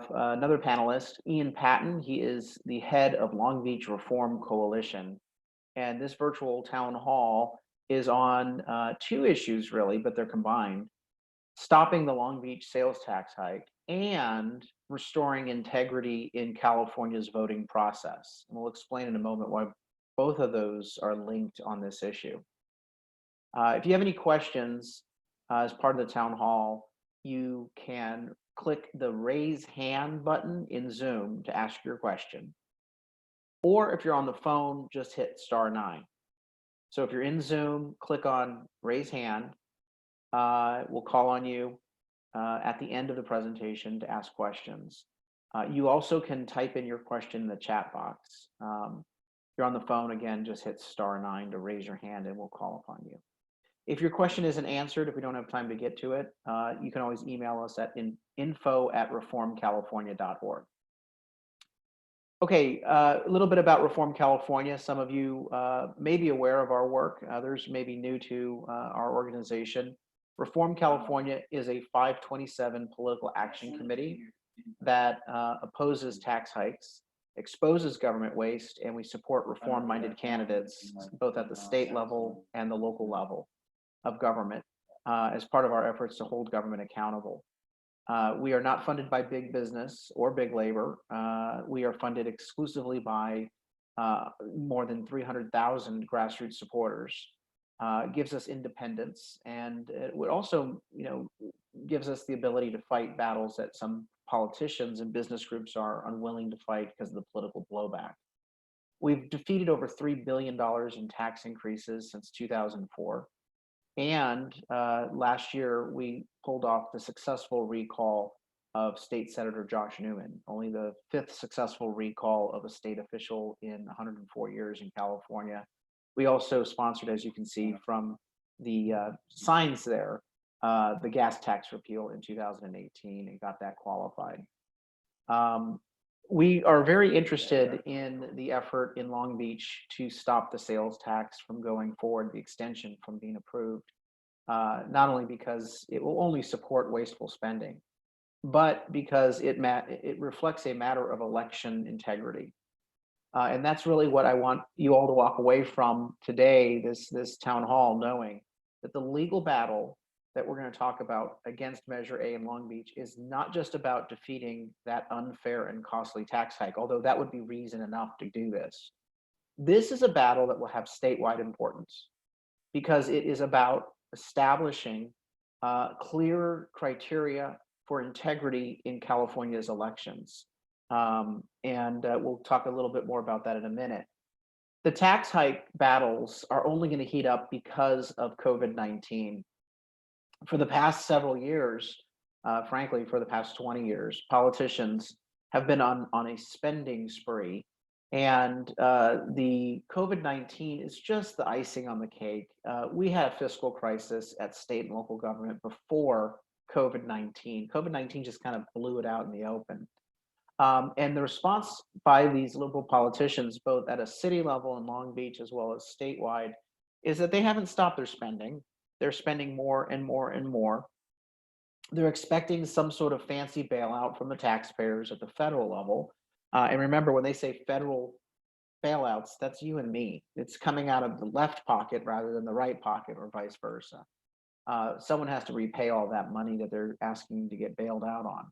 another panelist, Ian Patton. He is the head of Long Beach Reform Coalition. And this virtual town hall is on two issues, really, but they're combined: stopping the Long Beach sales tax hike and restoring integrity in California's voting process. And we'll explain in a moment why both of those are linked on this issue. If you have any questions as part of the town hall, you can click the raise hand button in Zoom to ask your question. Or if you're on the phone, just hit *9. So if you're in Zoom, click on raise hand. We'll call on you at the end of the presentation to ask questions. You also can type in your question in the chat box. If you're on the phone, again, just hit *9 to raise your hand and we'll call upon you. If your question isn't answered, if we don't have time to get to it, you can always email us at info@reformcalifornia.org. Okay, a little bit about Reform California. Some of you may be aware of our work. Others may be new to our organization. Reform California is a 527 political action committee that opposes tax hikes, exposes government waste, and we support reform-minded candidates, both at the state level and the local level of government, as part of our efforts to hold government accountable. We are not funded by big business or big labor. We are funded exclusively by more than 300,000 grassroots supporters. Gives us independence, and it would also, gives us the ability to fight battles that some politicians and business groups are unwilling to fight because of the political blowback. We've defeated over $3 billion in tax increases since 2004. And last year, we pulled off the successful recall of State Senator Josh Newman, only the 5th successful recall of a state official in 104 years in California. We also sponsored, as you can see from the signs there, the gas tax repeal in 2018 and got that qualified. We are very interested in the effort in Long Beach to stop the sales tax from going forward, the extension from being approved, not only because it will only support wasteful spending, but because it reflects a matter of election integrity. And that's really what I want you all to walk away from today, this town hall, knowing that the legal battle that we're going to talk about against Measure A in Long Beach is not just about defeating that unfair and costly tax hike, although that would be reason enough to do this. This is a battle that will have statewide importance because it is about establishing clear criteria for integrity in California's elections. And we'll talk a little bit more about that in a minute. The tax hike battles are only going to heat up because of COVID-19. For the past several years, frankly, for the past 20 years, politicians have been on a spending spree. And the COVID-19 is just the icing on the cake. We had a fiscal crisis at state and local government before COVID-19. COVID-19 just kind of blew it out in the open. And the response by these liberal politicians, both at a city level in Long Beach as well as statewide, is that they haven't stopped their spending. They're spending more and more and more. They're expecting some sort of fancy bailout from the taxpayers at the federal level. And remember, when they say federal bailouts, that's you and me. It's coming out of the left pocket rather than the right pocket, or vice versa. Someone has to repay all that money that they're asking to get bailed out on.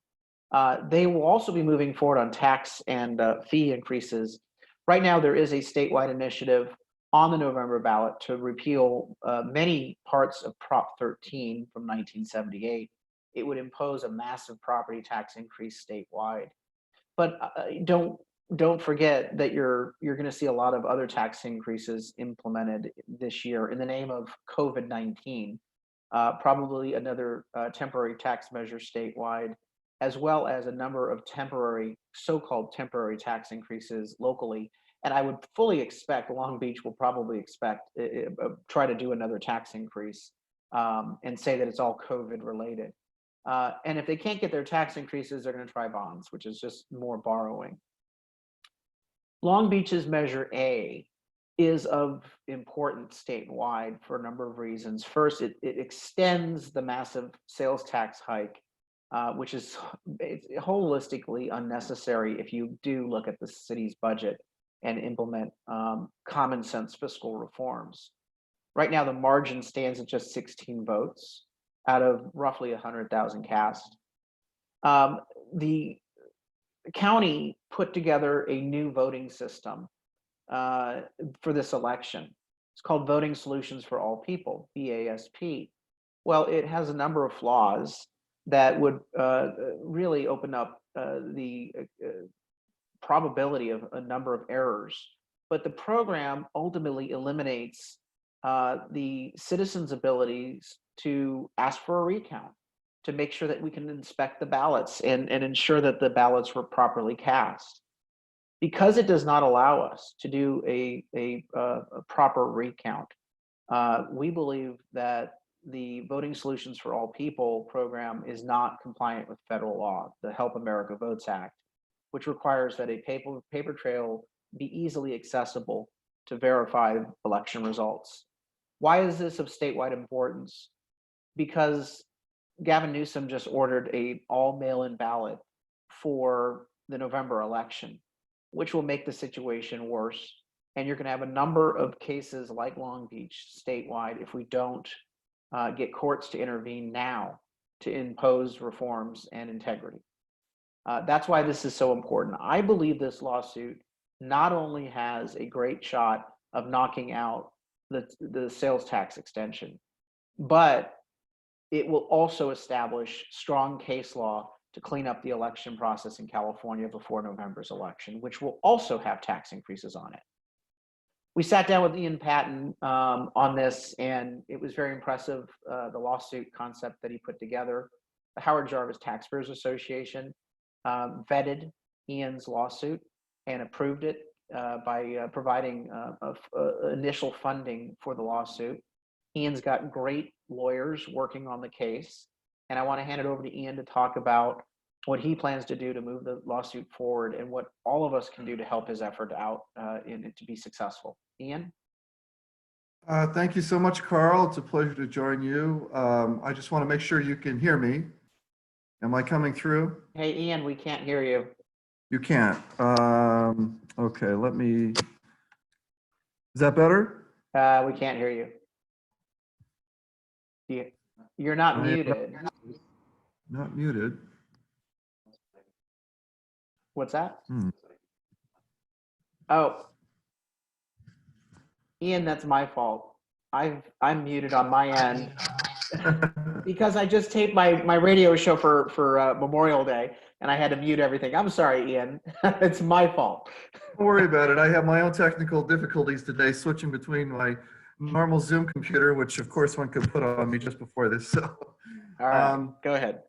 They will also be moving forward on tax and fee increases. Right now, there is a statewide initiative on the November ballot to repeal many parts of Prop 13 from 1978. It would impose a massive property tax increase statewide. But don't forget that you're going to see a lot of other tax increases implemented this year in the name of COVID-19. Probably another temporary tax measure statewide, as well as a number of temporary, so-called temporary tax increases locally. And I would fully expect Long Beach will probably try to do another tax increase and say that it's all COVID related. And if they can't get their tax increases, they're going to try bonds, which is just more borrowing. Long Beach's Measure A is of importance statewide for a number of reasons. First, it extends the massive sales tax hike which is it's holistically unnecessary if you do look at the city's budget and implement common sense fiscal reforms. Right now, the margin stands at just 16 votes out of roughly 100,000 cast. The county put together a new voting system for this election. It's called Voting Solutions for All People, VASP. Well, it has a number of flaws that would really open up the probability of a number of errors. But the program ultimately eliminates the citizens' abilities to ask for a recount, to make sure that we can inspect the ballots and ensure that the ballots were properly cast. Because it does not allow us to do a proper recount, we believe that the Voting Solutions for All People program is not compliant with federal law, the Help America Votes Act, which requires that a paper trail be easily accessible to verify election results. Why is this of statewide importance? Because Gavin Newsom just ordered an all mail-in ballot for the November election, which will make the situation worse. And you're going to have a number of cases like Long Beach statewide if we don't get courts to intervene now to impose reforms and integrity. That's why this is so important. I believe this lawsuit not only has a great shot of knocking out the sales tax extension, but it will also establish strong case law to clean up the election process in California before November's election, which will also have tax increases on it. We sat down with Ian Patton on this, and it was very impressive, the lawsuit concept that he put together. The Howard Jarvis Taxpayers Association vetted Ian's lawsuit and approved it by providing initial funding for the lawsuit. Ian's got great lawyers working on the case, and I want to hand it over to Ian to talk about what he plans to do to move the lawsuit forward and what all of us can do to help his effort out to be successful. Ian? Thank you so much, Carl. It's a pleasure to join you. I just want to make sure you can hear me. Am I coming through? Hey, Ian, we can't hear you. You can't. Okay, let me. Is that better? We can't hear you. You're not muted. Not muted. What's that? Oh, Ian, that's my fault. I'm muted on my end because I just taped my radio show for Memorial Day, and I had to mute everything. I'm sorry, Ian. It's my fault. Don't worry about it. I have my own technical difficulties today, switching between my normal Zoom computer, which of course one could put on me just before this. So, all right, go ahead.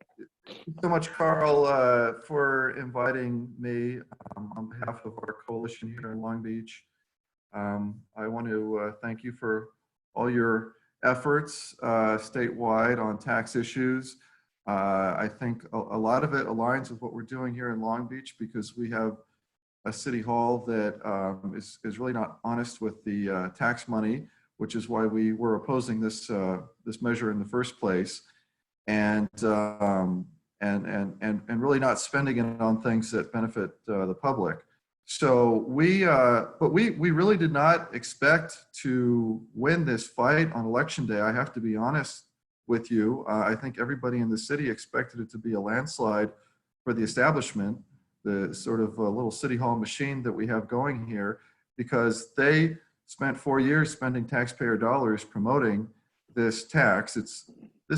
Thank you so much, Carl, for inviting me on behalf of our coalition here in Long Beach. I want to thank you for all your efforts statewide on tax issues. I think a lot of it aligns with what we're doing here in Long Beach, because we have a city hall that is really not honest with the tax money, which is why we were opposing this this measure in the first place, and really not spending it on things that benefit the public. So but we really did not expect to win this fight on election day. I have to be honest with you. I think everybody in the city expected it to be a landslide for the establishment, the sort of little city hall machine that we have going here, because they spent 4 years spending taxpayer dollars promoting this tax. This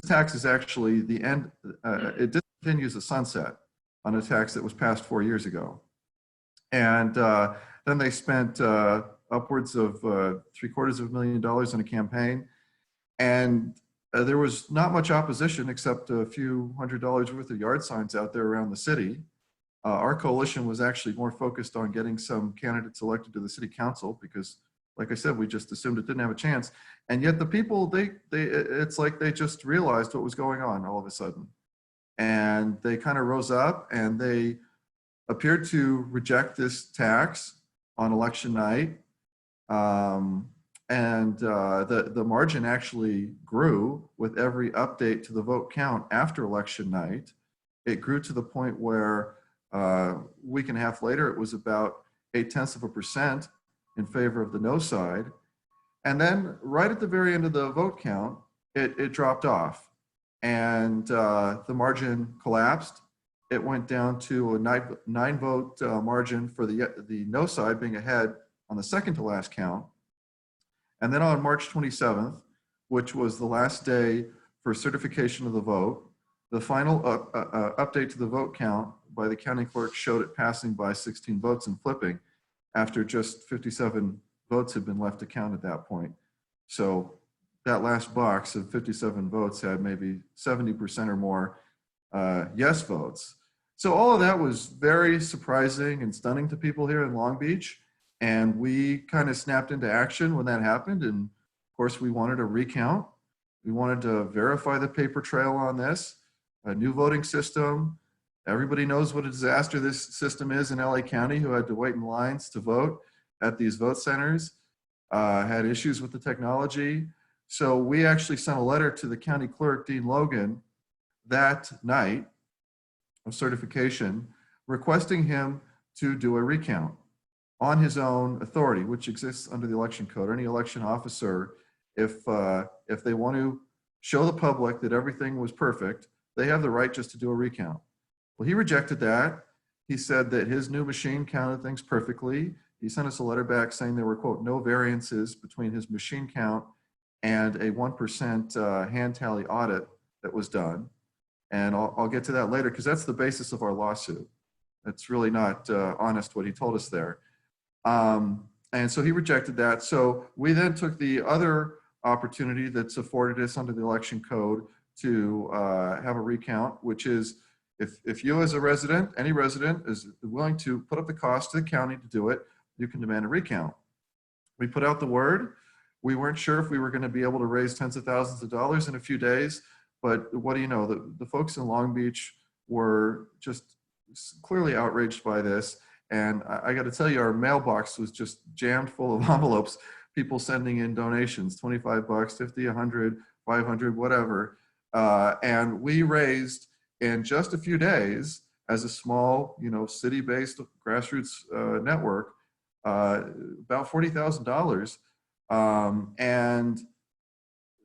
tax is actually the end. It discontinues the sunset on a tax that was passed 4 years ago. And then they spent upwards of $750,000 in a campaign. And there was not much opposition except a few $100s worth of yard signs out there around the city. Our coalition was actually more focused on getting some candidates elected to the city council, because, like I said, we just assumed it didn't have a chance. And yet the people, it's like they just realized what was going on all of a sudden. And they kind of rose up and they appeared to reject this tax on election night. The margin actually grew with every update to the vote count after election night. It grew to the point where a week and a half later, it was about 0.8% in favor of the no side. And then right at the very end of the vote count, it dropped off, and the margin collapsed. It went down to a nine vote margin for the no side being ahead on the second to last count. And then on March 27th, which was the last day for certification of the vote, the final update to the vote count by the county clerk showed it passing by 16 votes and flipping after just 57 votes had been left to count at that point. So that last box of 57 votes had maybe 70% or more yes votes. So all of that was very surprising and stunning to people here in Long Beach. And we kind of snapped into action when that happened. And of course, we wanted a recount. We wanted to verify the paper trail on this, a new voting system. Everybody knows what a disaster this system is in LA County, who had to wait in lines to vote at these vote centers, had issues with the technology. So we actually sent a letter to the county clerk, Dean Logan, that night of certification, requesting him to do a recount on his own authority, which exists under the election code. Any election officer, if they want to show the public that everything was perfect, they have the right just to do a recount. Well, he rejected that. He said that his new machine counted things perfectly. He sent us a letter back saying there were, quote, no variances between his machine count and a 1% hand tally audit that was done. And I'll get to that later because that's the basis of our lawsuit. It's really not honest what he told us there. And so he rejected that. So we then took the other opportunity that's afforded us under the election code to have a recount, which is if you as a resident, any resident is willing to put up the cost to the county to do it, you can demand a recount. We put out the word. We weren't sure if we were going to be able to raise tens of thousands of dollars in a few days, but what do you know? The folks in Long Beach were just clearly outraged by this. And I got to tell you, our mailbox was just jammed full of envelopes, people sending in donations, 25 bucks, 50, 100, 500, whatever. And we raised in just a few days as a small, city-based grassroots network, about $40,000. And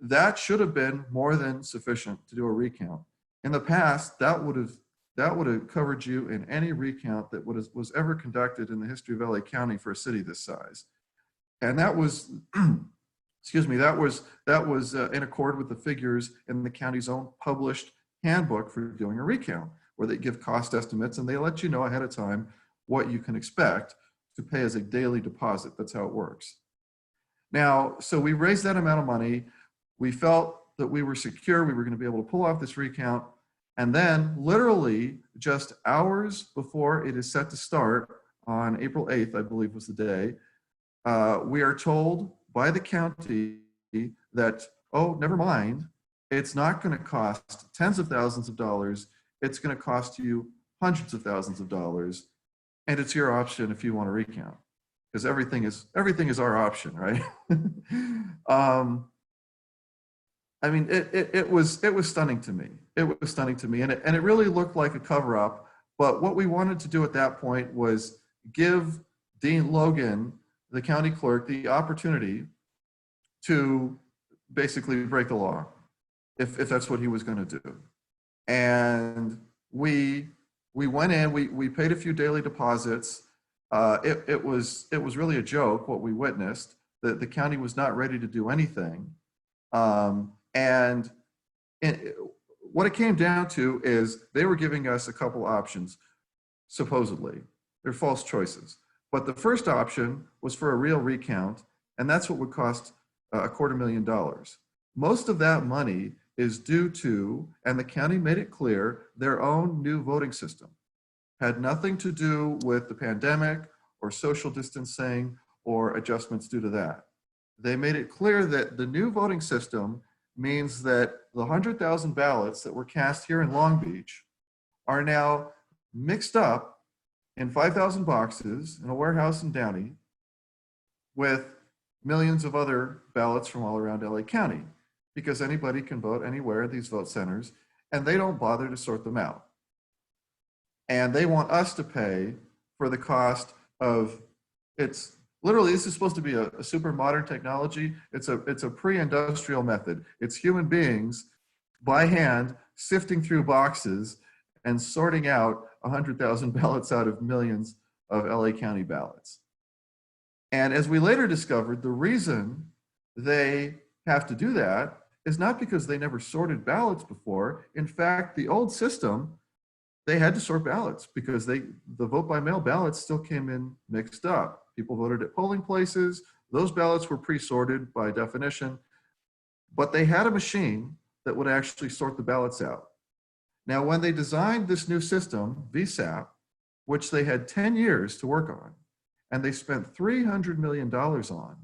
that should have been more than sufficient to do a recount. In the past, that would have covered you in any recount that was ever conducted in the history of LA County for a city this size. And that was, excuse me, that was in accord with the figures in the county's own published handbook for doing a recount, where they give cost estimates and they let you know ahead of time what you can expect to pay as a daily deposit. That's how it works. Now, so we raised that amount of money. We felt that we were secure. We were going to be able to pull off this recount. And then literally just hours before it is set to start on April 8th, I believe was the day, we are told by the county that, oh, never mind, it's not going to cost tens of thousands of dollars. It's going to cost you hundreds of thousands of dollars. And it's your option if you want to recount, because everything is our option, right? I mean, it was stunning to me. It was stunning to me, and it really looked like a cover-up. But what we wanted to do at that point was give Dean Logan, the county clerk, the opportunity to basically break the law, if that's what he was going to do. And we went in. We paid a few daily deposits. It was really a joke what we witnessed. The county was not ready to do anything. And what it came down to is they were giving us a couple options, supposedly. They're false choices. But the first option was for a real recount, and that's what would cost $250,000. Most of that money is due to, and the county made it clear, their own new voting system. Had nothing to do with the pandemic or social distancing or adjustments due to that. They made it clear that the new voting system means that the 100,000 ballots that were cast here in Long Beach are now mixed up in 5,000 boxes in a warehouse in Downey with millions of other ballots from all around LA County, because anybody can vote anywhere at these vote centers, and they don't bother to sort them out. And they want us to pay for the cost of, it's literally, this is supposed to be a super modern technology. It's a pre-industrial method. It's human beings by hand sifting through boxes and sorting out 100,000 ballots out of millions of LA County ballots. And as we later discovered, the reason they have to do that is not because they never sorted ballots before. In fact, the old system, they had to sort ballots because the vote by mail ballots still came in mixed up. People voted at polling places. Those ballots were pre-sorted by definition, but they had a machine that would actually sort the ballots out. Now, when they designed this new system, VSAP, which they had 10 years to work on, and they spent $300 million on,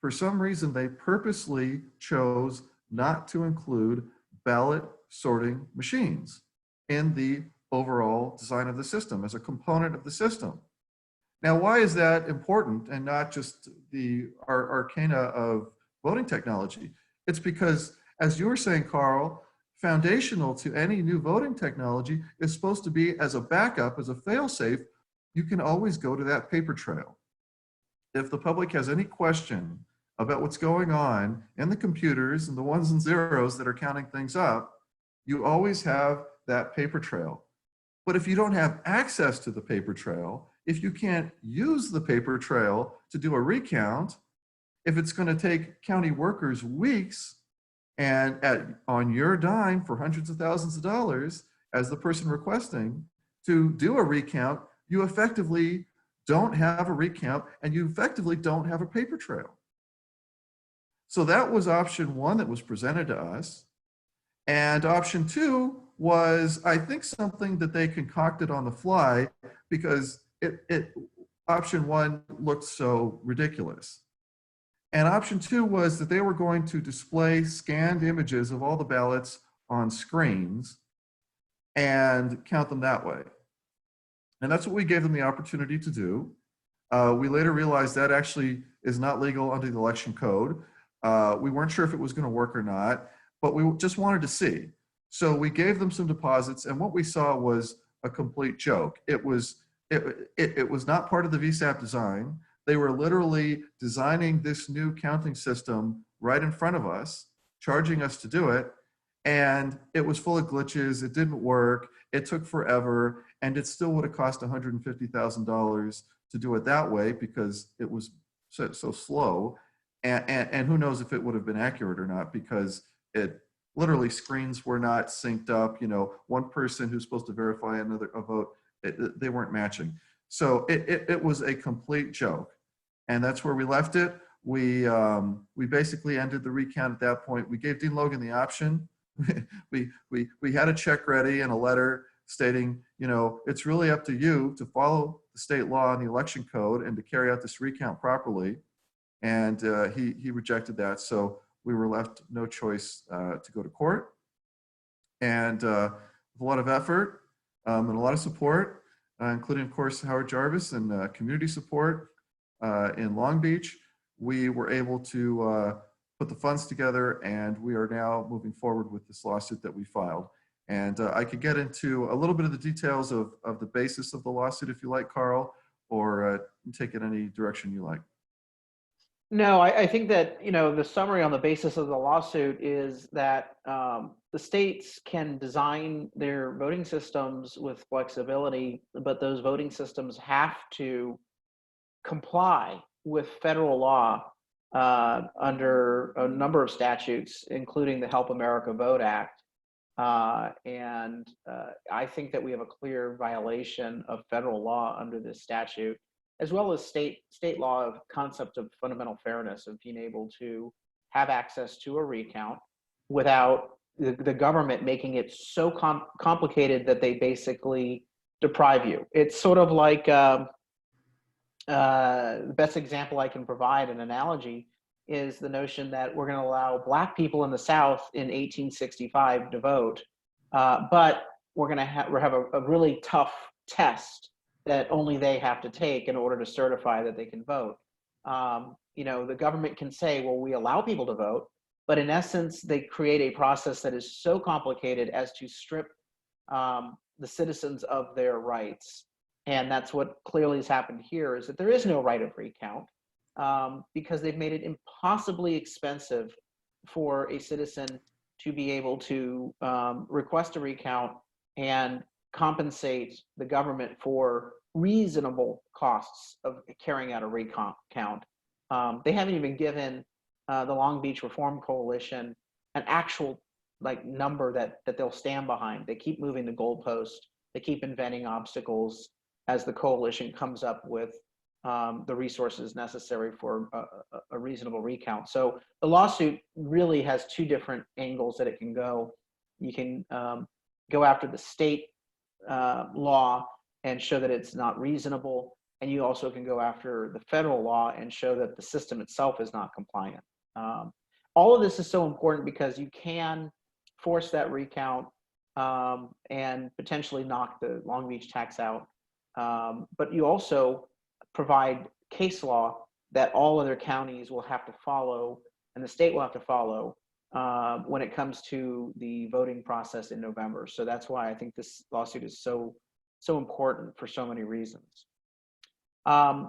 for some reason, they purposely chose not to include ballot sorting machines in the overall design of the system as a component of the system. Now, why is that important and not just the arcana of voting technology? It's because, as you were saying, Carl, foundational to any new voting technology is supposed to be as a backup, as a fail-safe. You can always go to that paper trail. If the public has any question about what's going on in the computers and the ones and zeros that are counting things up, you always have that paper trail. But if you don't have access to the paper trail, if you can't use the paper trail to do a recount, if it's going to take county workers weeks and on your dime for hundreds of thousands of dollars as the person requesting to do a recount, you effectively don't have a recount and you effectively don't have a paper trail. So that was option one that was presented to us. And option two was, I think, something that they concocted on the fly because option one looked so ridiculous. And option two was that they were going to display scanned images of all the ballots on screens and count them that way. And that's what we gave them the opportunity to do. We later realized that actually is not legal under the election code. We weren't sure if it was going to work or not, but we just wanted to see. So we gave them some deposits, and what we saw was a complete joke. It was not part of the VSAP design. They were literally designing this new counting system right in front of us, charging us to do it, and it was full of glitches. It didn't work. It took forever, and it still would have cost $150,000 to do it that way because it was so slow. And who knows if it would have been accurate or not, because it literally, screens were not synced up. You know, one person who's supposed to verify a vote, they weren't matching. So it was a complete joke. And that's where we left it. We basically ended the recount at that point. We gave Dean Logan the option. we had a check ready and a letter stating, you know, it's really up to you to follow the state law and the election code and to carry out this recount properly. And he rejected that. So we were left no choice to go to court. And with a lot of effort and a lot of support, including, of course, Howard Jarvis and community support in Long Beach, we were able to put the funds together, and we are now moving forward with this lawsuit that we filed. And I could get into a little bit of the details of the basis of the lawsuit if you like, Carl, or take it any direction you like. No, I think that, you know, the summary on the basis of the lawsuit is that the states can design their voting systems with flexibility, but those voting systems have to comply with federal law under a number of statutes, including the Help America Vote Act. And I think that we have a clear violation of federal law under this statute, as well as state law of concept of fundamental fairness, of being able to have access to a recount without the government making it so complicated that they basically deprive you. It's sort of like the best example I can provide, an analogy, is the notion that we're going to allow Black people in the South in 1865 to vote, but we're going to have a really tough test that only they have to take in order to certify that they can vote. You know, the government can say, well, we allow people to vote, but in essence, they create a process that is so complicated as to strip the citizens of their rights. And that's what clearly has happened here, is that there is no right of recount, because they've made it impossibly expensive for a citizen to be able to request a recount and compensate the government for reasonable costs of carrying out a recount. They haven't even given the Long Beach Reform Coalition an actual number that they'll stand behind. They keep moving the goalpost. They keep inventing obstacles as the coalition comes up with the resources necessary for a reasonable recount. So the lawsuit really has two different angles that it can go. You can go after the state law and show that it's not reasonable, and you also can go after the federal law and show that the system itself is not compliant. All of this is so important because you can force that recount and potentially knock the Long Beach tax out. But you also provide case law that all other counties will have to follow and the state will have to follow when it comes to the voting process in November. So that's why I think this lawsuit is so important for so many reasons. A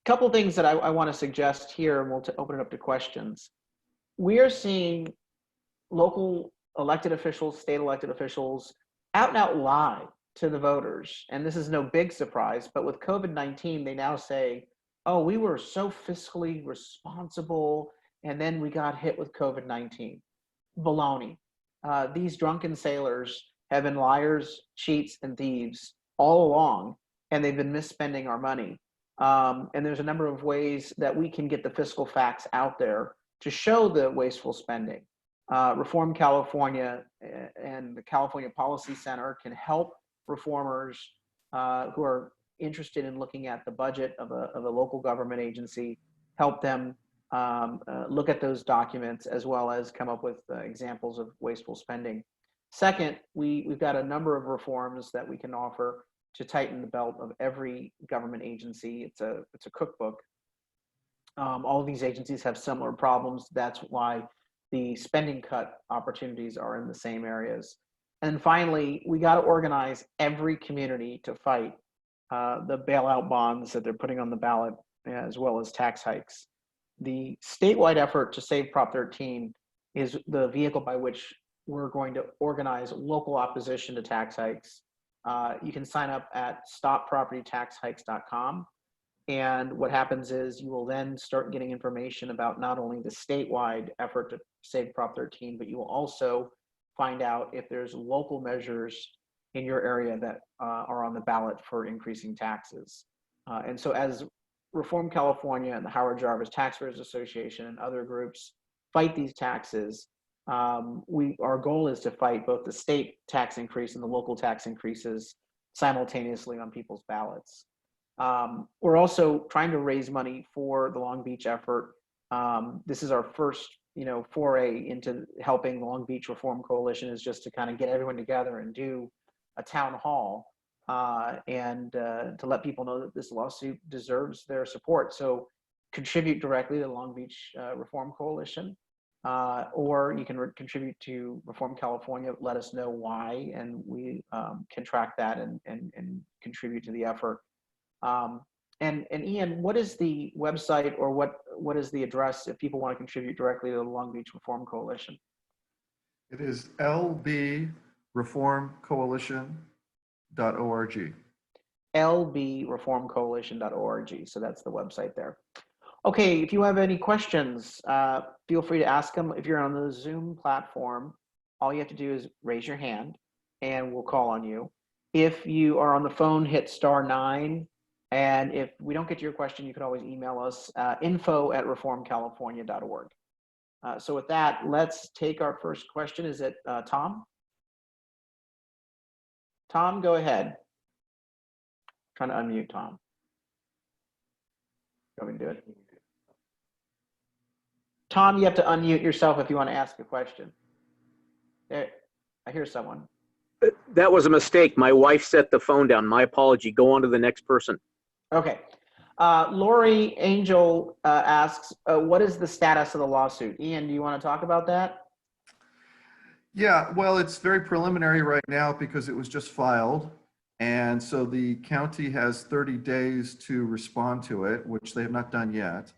couple things that I want to suggest here, and we'll open it up to questions. We are seeing local elected officials, state elected officials out and out lie to the voters. And this is no big surprise, but with COVID-19, they now say, oh, we were so fiscally responsible, and then we got hit with COVID-19. Baloney. These drunken sailors have been liars, cheats, and thieves all along, and they've been misspending our money. And there's a number of ways that we can get the fiscal facts out there to show the wasteful spending. Reform California and the California Policy Center can help reformers who are interested in looking at the budget of a local government agency, help them look at those documents as well as come up with examples of wasteful spending. Second, we've got a number of reforms that we can offer to tighten the belt of every government agency. It's a cookbook. All of these agencies have similar problems. That's why the spending cut opportunities are in the same areas. And finally, we got to organize every community to fight the bailout bonds that they're putting on the ballot, as well as tax hikes. The statewide effort to save Prop 13 is the vehicle by which we're going to organize local opposition to tax hikes. You can sign up at stoppropertytaxhikes.com. And what happens is you will then start getting information about not only the statewide effort to save Prop 13, but you will also find out if there's local measures in your area that are on the ballot for increasing taxes. And so as Reform California and the Howard Jarvis Taxpayers Association and other groups fight these taxes, our goal is to fight both the state tax increase and the local tax increases simultaneously on people's ballots. We're also trying to raise money for the Long Beach effort. This is our first, foray into helping the Long Beach Reform Coalition, is just to kind of get everyone together and do a town hall and to let people know that this lawsuit deserves their support. So contribute directly to the Long Beach Reform Coalition, or you can contribute to Reform California. Let us know why, and we can track that and contribute to the effort. And Ian, what is the website, or what is the address if people want to contribute directly to the Long Beach Reform Coalition? It is lbreformcoalition.org. lbreformcoalition.org. So that's the website there. Okay, if you have any questions, feel free to ask them. If you're on the Zoom platform, all you have to do is raise your hand and we'll call on you. If you are on the phone, hit *9. And if we don't get to your question, you can always email us, info@reformcalifornia.org. So with that, let's take our first question. Is it Tom? Tom, go ahead. Trying to unmute Tom. Go ahead and do it. Tom, you have to unmute yourself if you want to ask a question. There, I hear someone. That was a mistake. My wife set the phone down. My apology. Go on to the next person. Okay. Lori Angel asks, what is the status of the lawsuit? Ian, do you want to talk about that? Yeah, well, it's very preliminary right now because it was just filed. And so the county has 30 days to respond to it, which they have not done yet.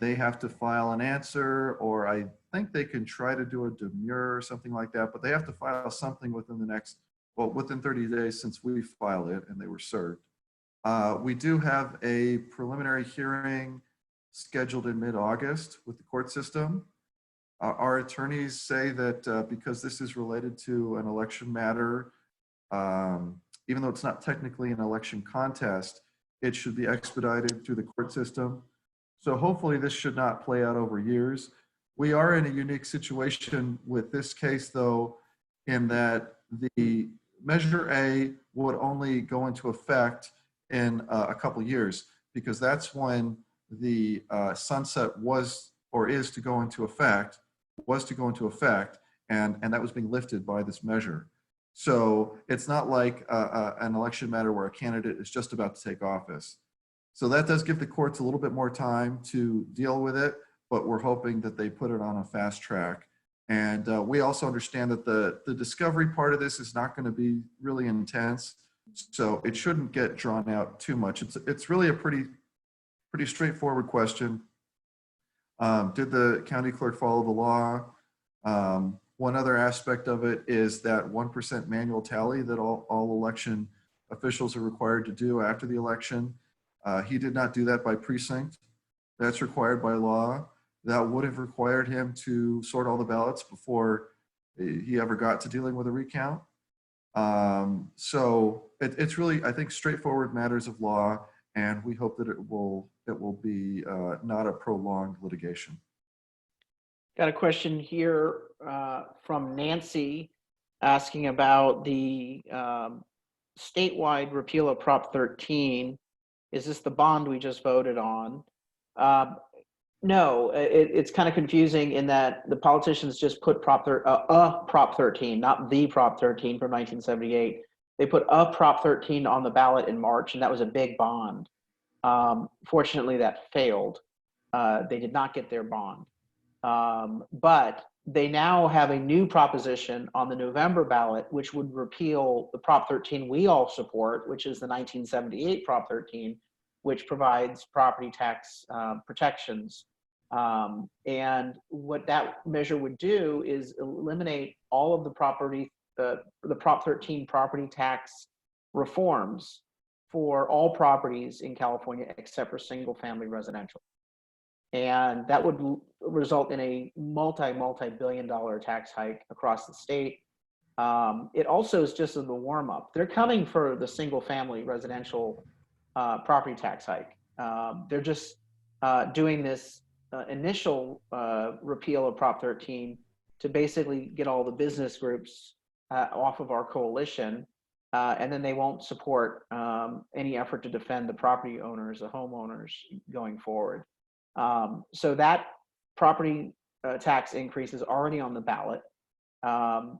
They have to file an answer, or I think they can try to do a demur or something like that, but they have to file something within the next, well, within 30 days since we filed it and they were served. We do have a preliminary hearing scheduled in mid-August with the court system. Our attorneys say that because this is related to an election matter, even though it's not technically an election contest, it should be expedited through the court system. So hopefully this should not play out over years. We are in a unique situation with this case, though, in that the Measure A would only go into effect in a couple years, because that's when the sunset was or is to go into effect, and that was being lifted by this measure. So it's not like an election matter where a candidate is just about to take office. So that does give the courts a little bit more time to deal with it, but we're hoping that they put it on a fast track. And we also understand that the discovery part of this is not going to be really intense, so it shouldn't get drawn out too much. It's really a pretty straightforward question. Did the county clerk follow the law? One other aspect of it is that 1% manual tally that all election officials are required to do after the election. He did not do that by precinct. That's required by law. That would have required him to sort all the ballots before he ever got to dealing with a recount. So it's really, I think, straightforward matters of law, and we hope that it will be not a prolonged litigation. Got a question here from Nancy asking about the statewide repeal of Prop 13. Is this the bond we just voted on? No, it's kind of confusing in that the politicians just put Prop 13, not the Prop 13 from 1978. They put a Prop 13 on the ballot in March, and that was a big bond. Fortunately, that failed. They did not get their bond. But they now have a new proposition on the November ballot, which would repeal the Prop 13 we all support, which is the 1978 Prop 13, which provides property tax protections. And what that measure would do is eliminate all of the Prop 13 property tax reforms for all properties in California except for single family residential. And that would result in a multi-billion-dollar tax hike across the state. It also is just as the warm-up. They're coming for the single-family residential property tax hike. They're just doing this initial repeal of Prop 13 to basically get all the business groups off of our coalition, and then they won't support any effort to defend the property owners, the homeowners, going forward. So that property tax increase is already on the ballot.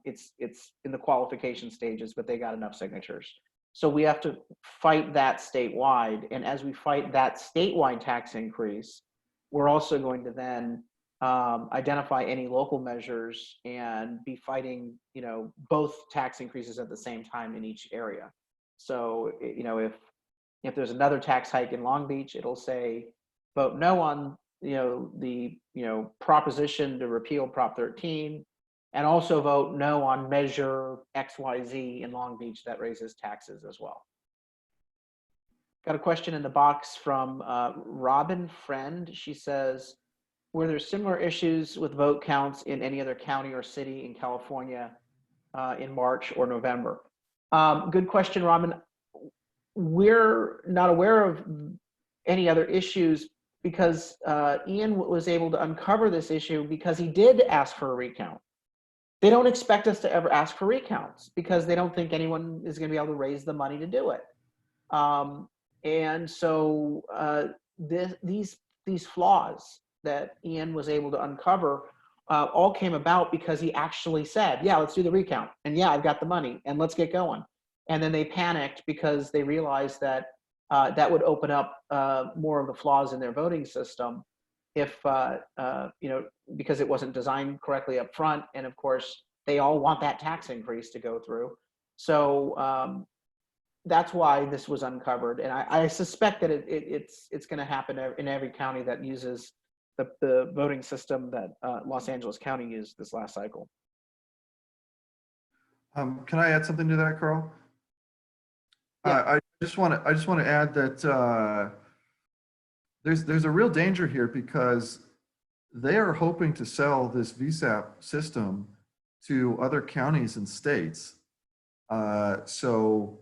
It's in the qualification stages, but they got enough signatures. So we have to fight that statewide. And as we fight that statewide tax increase, we're also going to then identify any local measures and be fighting, both tax increases at the same time in each area. So, if there's another tax hike in Long Beach, it'll say, vote no on the proposition to repeal Prop 13, and also vote no on Measure XYZ in Long Beach that raises taxes as well. Got a question in the box from Robin Friend. She says, were there similar issues with vote counts in any other county or city in California in March or November? Good question, Robin. We're not aware of any other issues because Ian was able to uncover this issue because he did ask for a recount. They don't expect us to ever ask for recounts because they don't think anyone is going to be able to raise the money to do it. And so these flaws that Ian was able to uncover all came about because he actually said, yeah, let's do the recount. And yeah, I've got the money and let's get going. And then they panicked because they realized that that would open up more of the flaws in their voting system. if because it wasn't designed correctly up front, and of course they all want that tax increase to go through. So that's why this was uncovered, and I suspect that it's going to happen in every county that uses the voting system that Los Angeles County used this last cycle. Can I add something to that, Carl? Yeah. I just want to add that there's a real danger here, because they are hoping to sell this VSAP system to other counties and states. So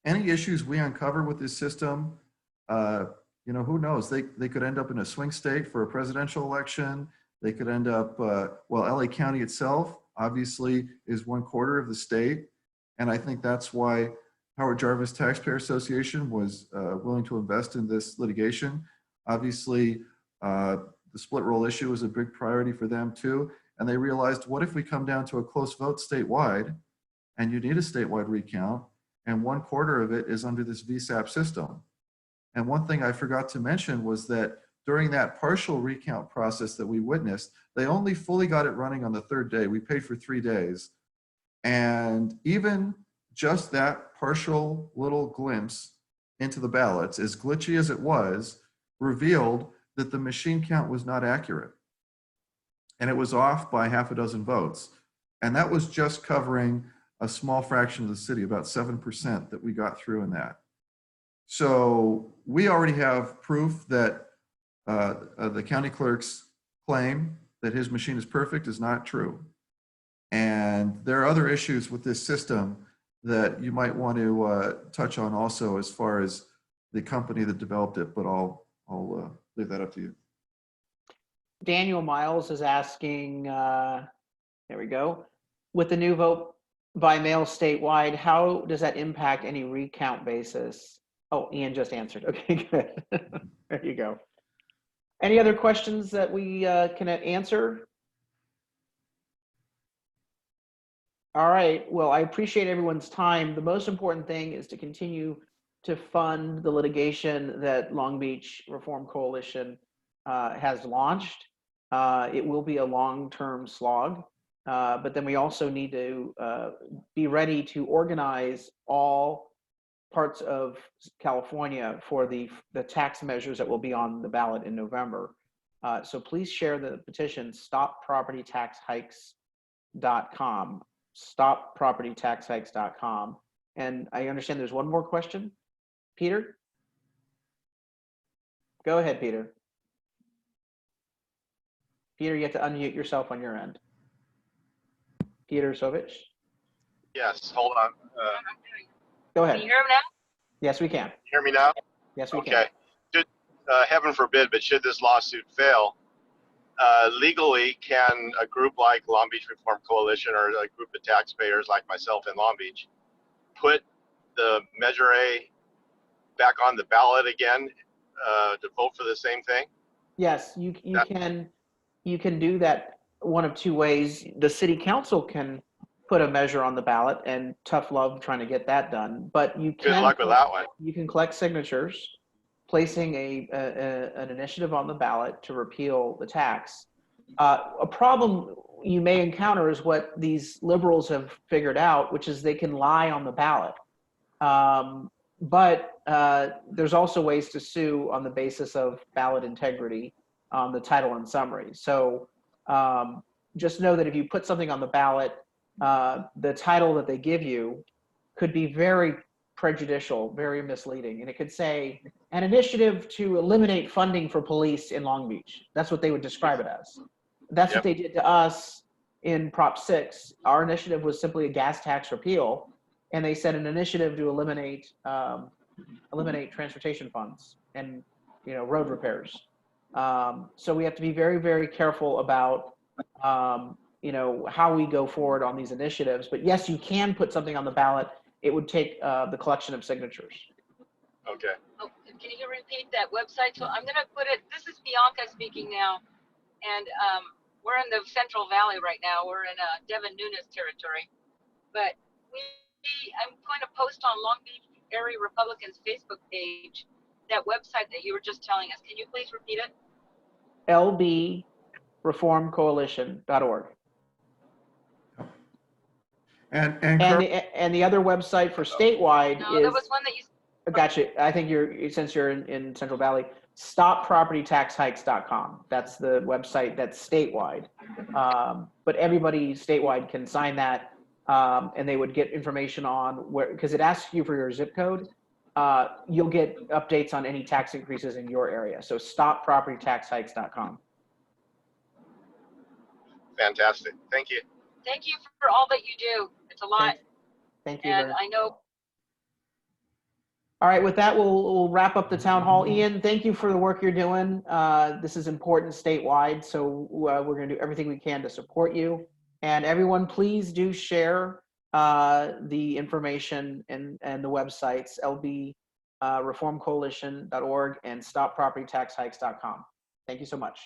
any issues we uncover with this system, who knows? They could end up in a swing state for a presidential election. They could end up, LA County itself obviously is 1/4 of the state. And I think that's why Howard Jarvis Taxpayer Association was willing to invest in this litigation. Obviously, the split roll issue is a big priority for them too. And they realized, what if we come down to a close vote statewide, and you need a statewide recount, and 1/4 of it is under this VSAP system? And one thing I forgot to mention was that during that partial recount process that we witnessed, they only fully got it running on the 3rd day. We paid for 3 days. And even just that partial little glimpse into the ballots, as glitchy as it was, revealed that the machine count was not accurate. And it was off by half a dozen votes. And that was just covering a small fraction of the city, about 7% that we got through in that. So we already have proof that the county clerk's claim that his machine is perfect is not true. And there are other issues with this system that you might want to touch on also, as far as the company that developed it, but I'll leave that up to you. Daniel Miles is asking, there we go. With the new vote by mail statewide, how does that impact any recount basis? Oh, Ian just answered. Okay, good. There you go. Any other questions that we can answer? All right, well, I appreciate everyone's time. The most important thing is to continue to fund the litigation that Long Beach Reform Coalition has launched. It will be a long-term slog, but then we also need to be ready to organize all parts of California for the tax measures that will be on the ballot in November. So please share the petition, stoppropertytaxhikes.com, stoppropertytaxhikes.com. And I understand there's one more question. Peter? Go ahead, Peter. Peter, you have to unmute yourself on your end. Peter Sovich? Yes, hold on. Go ahead. Can you hear him now? Yes, we can. Hear me now? Yes, we Okay. can. Should, heaven forbid, but should this lawsuit fail, legally, can a group like Long Beach Reform Coalition or a group of taxpayers like myself in Long Beach put the Measure A back on the ballot again to vote for the same thing? Yes, you can do that one of two ways. The city council can put a measure on the ballot, and tough love trying to get that done. But you can Good luck with that one. You can collect signatures, placing an initiative on the ballot to repeal the tax. A problem you may encounter is what these liberals have figured out, which is they can lie on the ballot. But there's also ways to sue on the basis of ballot integrity on the title and summary. So just know that if you put something on the ballot, the title that they give you could be very prejudicial, very misleading. And it could say, an initiative to eliminate funding for police in Long Beach. That's what they would describe it as. That's what they did to us in Prop 6. Our initiative was simply a gas tax repeal. And they said an initiative to eliminate transportation funds and road repairs. So we have to be very, very careful about how we go forward on these initiatives. But yes, you can put something on the ballot. It would take the collection of signatures. Okay. Oh, can you repeat that website? So I'm going to put it, this is Bianca speaking now. And we're in the Central Valley right now. We're in Devin Nunes territory. But I'm going to post on Long Beach Area Republicans Facebook page that website that you were just telling us. Can you please repeat it? lbreformcoalition.org. And Carl, And the other website for statewide No, is, there was one that you, gotcha, I think since you're in Central Valley, stoppropertytaxhikes.com. That's the website that's statewide. But everybody statewide can sign that, and they would get information on where, because it asks you for your zip code. You'll get updates on any tax increases in your area. So stoppropertytaxhikes.com. Fantastic. Thank you. thank you for all that you do. It's a lot. Thank you. And Vern. I know, All right, with that, we'll wrap up the town hall. Ian, thank you for the work you're doing. This is important statewide, so we're going to do everything we can to support you. And everyone, please do share the information and the websites, lbreformcoalition.org and stoppropertytaxhikes.com. Thank you so much.